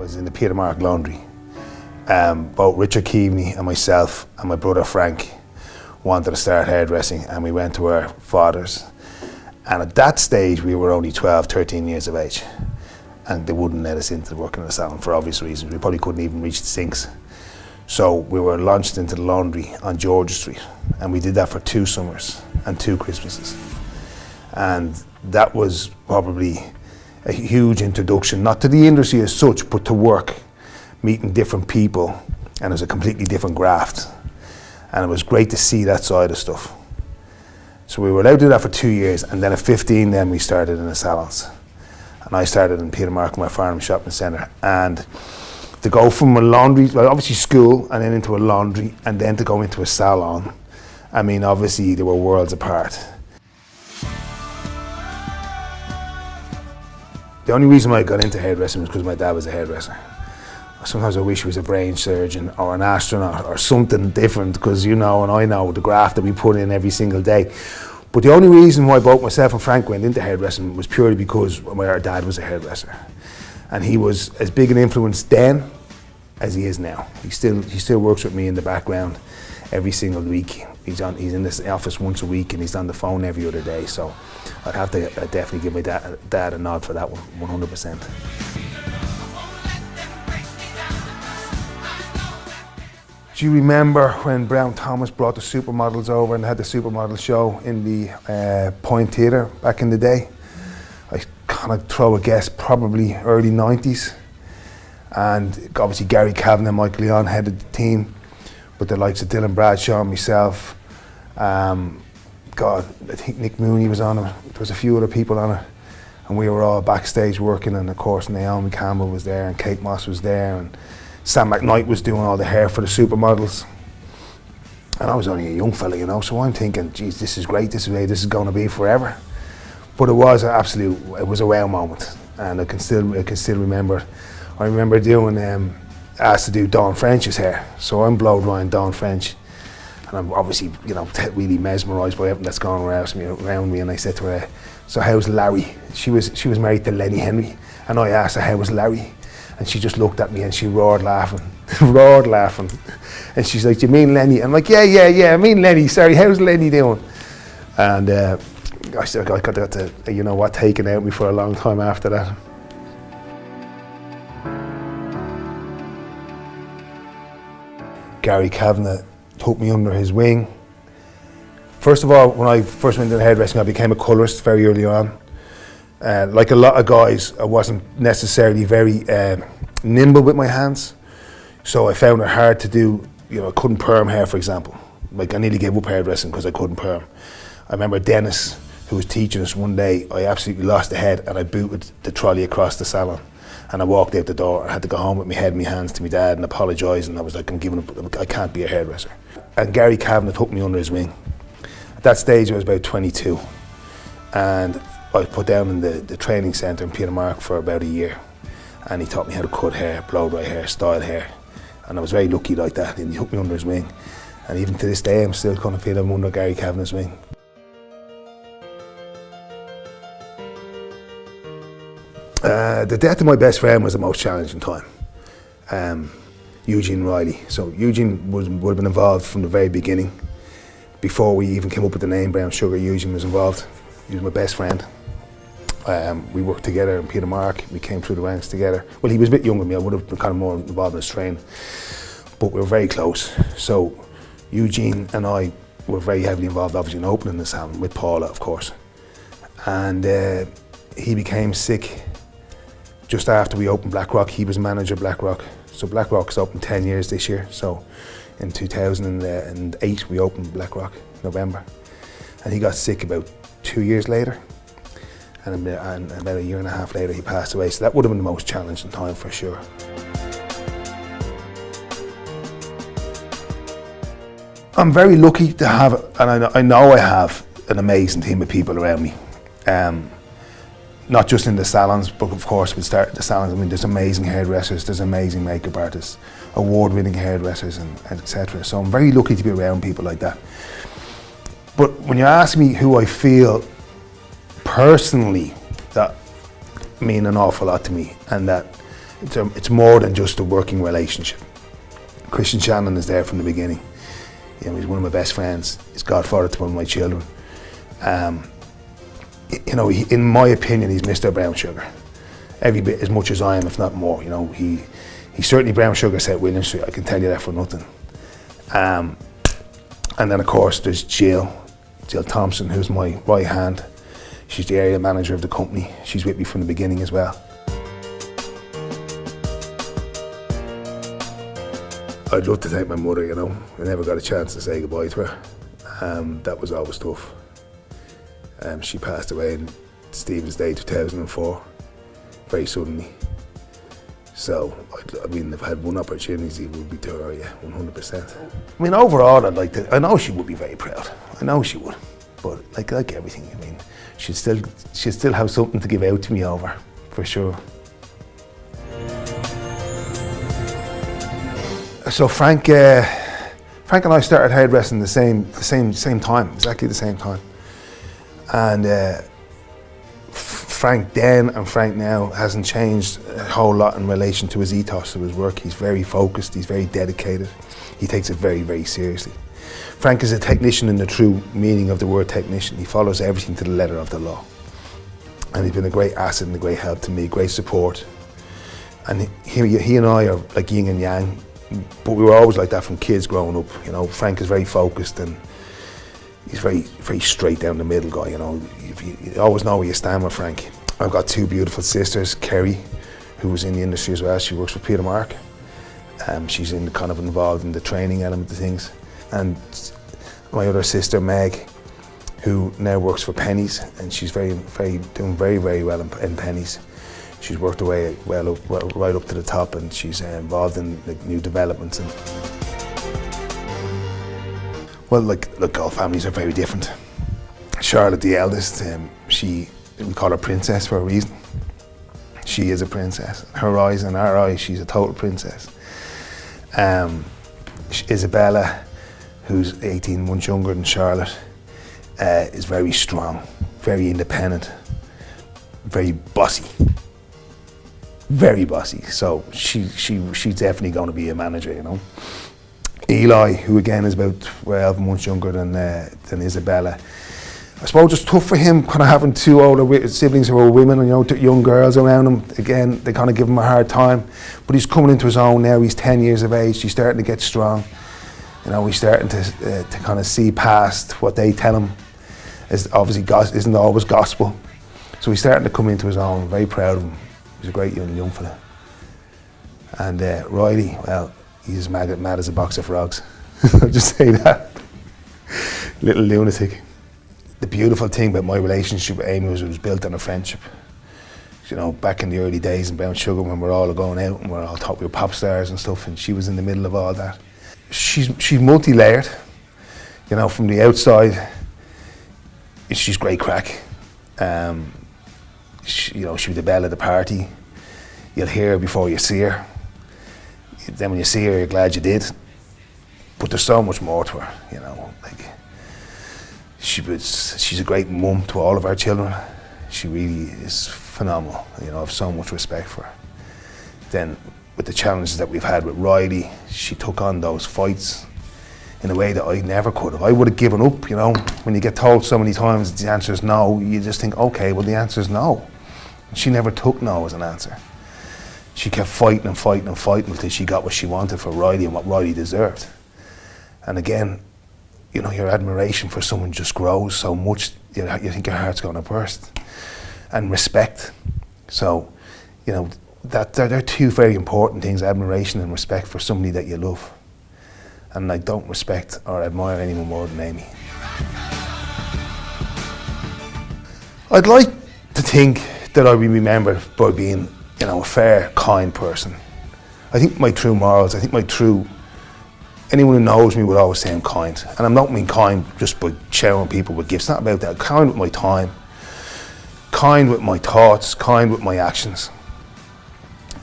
was in the Peter Mark Laundry. Both Richard Keaveney and myself and my brother Frank wanted to start hairdressing, and we went to our fathers. And at that stage we were only 12, 13 years of age, and they wouldn't let us into working in the salon for obvious reasons. We probably couldn't even reach the sinks. So we were launched into the laundry on George Street, and we did that for 2 summers and 2 Christmases. And that was probably a huge introduction, not to the industry as such, but to work, meeting different people, and it was a completely different graft. And it was great to see that side of stuff. So we were allowed to do that for 2 years, and then at 15 then we started in the salons. And I started in Peter Mark, my farm shopping centre. And to go from a laundry, well, obviously school, and then into a laundry, and then to go into a salon, I mean, obviously they were worlds apart. The only reason why I got into hairdressing was because my dad was a hairdresser. Sometimes I wish he was a brain surgeon or an astronaut or something different, because you know and I know the graft that we put in every single day. But the only reason why both myself and Frank went into hairdressing was purely because our dad was a hairdresser. And he was as big an influence then as he is now. He still works with me in the background every single week. He's in this office once a week, and he's on the phone every other day. So I'd have to definitely give my dad a nod for that one, 100%. Do you remember when Brown Thomas brought the supermodels over and had the supermodel show in the Point Theatre back in the day? I kind of throw a guess, probably early 90s. And obviously Gary Kavanagh and Michael Leon headed the team, but the likes of Dylan Bradshaw and myself, God, I think Nick Mooney was on it. There was a few other people on it, and we were all backstage working. And of course Naomi Campbell was there, and Kate Moss was there, and Sam McKnight was doing all the hair for the supermodels. And I was only a young fella, you know, so I'm thinking, geez, this is great. This is going to be forever. But it was it was a wow moment, and I can still remember. I remember doing asked to do Dawn French's hair, so I'm blow drying Dawn French, and I'm obviously, you know, really mesmerised by everything that's going around me. And I said to her, "So how's Larry?" She was married to Lenny Henry, and I asked her how was Larry, and she just looked at me and she roared laughing, and she's like, "You mean Lenny?" I'm like, "Yeah, I mean Lenny. Sorry, how's Lenny doing?" And I got that, you know what, taken out of me for a long time after that. Gary Kavanagh took me under his wing. First of all, when I first went into hairdressing, I became a colourist very early on. Like a lot of guys, I wasn't necessarily very nimble with my hands, so I found it hard to do, you know, I couldn't perm hair, for example. Like, I nearly gave up hairdressing because I couldn't perm. I remember Dennis, who was teaching us one day, I absolutely lost the head, and I booted the trolley across the salon. And I walked out the door. I had to go home with my head in my hands to my dad and apologise, and I was like, I'm giving up, I can't be a hairdresser. And Gary Kavanagh took me under his wing. At that stage I was about 22, and I was put down in the training centre in Peter Mark for about a year, and he taught me how to cut hair, blow dry hair, style hair, and I was very lucky like that, and he took me under his wing. And even to this day I'm still kind of feeling I'm under Gary Kavanagh's wing. The death of my best friend was the most challenging time. Eugene Riley. So Eugene would have been involved from the very beginning. Before we even came up with the name Brown Sugar, Eugene was involved. He was my best friend. We worked together in Peter Mark. We came through the ranks together. Well, he was a bit younger than me. I would have been kind of more involved in his training, but we were very close. So Eugene and I were very heavily involved, obviously, in opening the salon with Paula, of course. And he became sick just after we opened Blackrock. He was manager of Blackrock. So Blackrock's opened 10 years this year. So in 2008 we opened Blackrock, November. And he got sick about 2 years later. And about a year and a half later he passed away. So that would have been the most challenging time for sure. I'm very lucky to have, and I know I have, an amazing team of people around me. Not just in the salons, but of course we start the salons. I mean, there's amazing hairdressers, there's amazing makeup artists, award-winning hairdressers, and etc. So I'm very lucky to be around people like that. But when you ask me who I feel personally that mean an awful lot to me, and that It's more than just a working relationship. Christian Shannon is there from the beginning. You know, he's one of my best friends. He's godfather to one of my children. You know, in my opinion, he's Mr. Brown Sugar. Every bit as much as I am, if not more. You know, he's certainly Brown Sugar set William Street. I can tell you that for nothing. And then of course there's Jill Thompson, who's my right hand. She's the area manager of the company. She's with me from the beginning as well. I'd love to thank my mother, you know. I never got a chance to say goodbye to her. That was always tough. She passed away on Stephen's Day 2004, very suddenly. So, I mean, if I had one opportunity, it would be to her, yeah, 100%. I mean, overall, I know she would be very proud. I know she would. But like everything, I mean, she'd still have something to give out to me over, for sure. So Frank and I started hairdressing the same time, exactly the same time. And Frank then and Frank now hasn't changed a whole lot in relation to his ethos of his work. He's very focused, he's very dedicated. He takes it very, very seriously. Frank is a technician in the true meaning of the word technician. He follows everything to the letter of the law. And he's been a great asset and a great help to me, great support. And he and I are like yin and yang, but we were always like that from kids growing up. You know, Frank is very focused and he's very, very straight down the middle guy, you know. You always know where you stand with Frank. I've got two beautiful sisters, Kerry, who was in the industry as well. She works for Peter Mark. She's kind of involved in the training element of things. And my other sister, Meg, who now works for Pennies, and she's doing very, very well in Pennies. She's worked her way right up to the top, and she's involved in like, new developments. Well, look, all families are very different. Charlotte, the eldest, we call her Princess for a reason. She is a princess. In her eyes and our eyes, she's a total princess. Isabella, who's 18 months younger than Charlotte, is very strong, very independent, very bossy. Very bossy, so she's definitely going to be a manager, you know. Eli, who again is about 12 months younger than Isabella. I suppose it's tough for him kind of having two older siblings who are women and, you know, young girls around him. Again, they kind of give him a hard time, but he's coming into his own now. He's 10 years of age. He's starting to get strong. You know, he's starting to kind of see past what they tell him is obviously isn't always gospel. So he's starting to come into his own. I'm very proud of him. He's a great young fella. And Riley, well, he's as mad as a box of frogs. I'll just say that. Little lunatic. The beautiful thing about my relationship with Amy was it was built on a friendship. You know, back in the early days in Brown Sugar when we're all going out and we're all thought we were pop stars and stuff, and she was in the middle of all that. She's multi-layered. You know, from the outside, she's great crack. You know, she'll be the belle of the party. You'll hear her before you see her. Then when you see her, you're glad you did. But there's so much more to her, you know. Like, she's a great mum to all of our children. She really is phenomenal. You know, I have so much respect for her. Then, with the challenges that we've had with Riley, she took on those fights in a way that I never could have. I would have given up, you know. When you get told so many times the answer is no, you just think, okay, well the answer is no. She never took no as an answer. She kept fighting and fighting and fighting until she got what she wanted for Riley and what Riley deserved. And again, you know, your admiration for someone just grows so much, you think your heart's going to burst. And respect. So, you know, they're two very important things, admiration and respect for somebody that you love. And I don't respect or admire anyone more than Amy. I'd like to think that I'll be remembered by being, you know, a fair, kind person. I think my true morals, anyone who knows me would always say I'm kind. And I'm not being kind just by showering people with gifts, it's not about that. I'm kind with my time, kind with my thoughts, kind with my actions.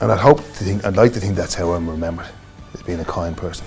And I'd like to think that's how I'm remembered, as being a kind person.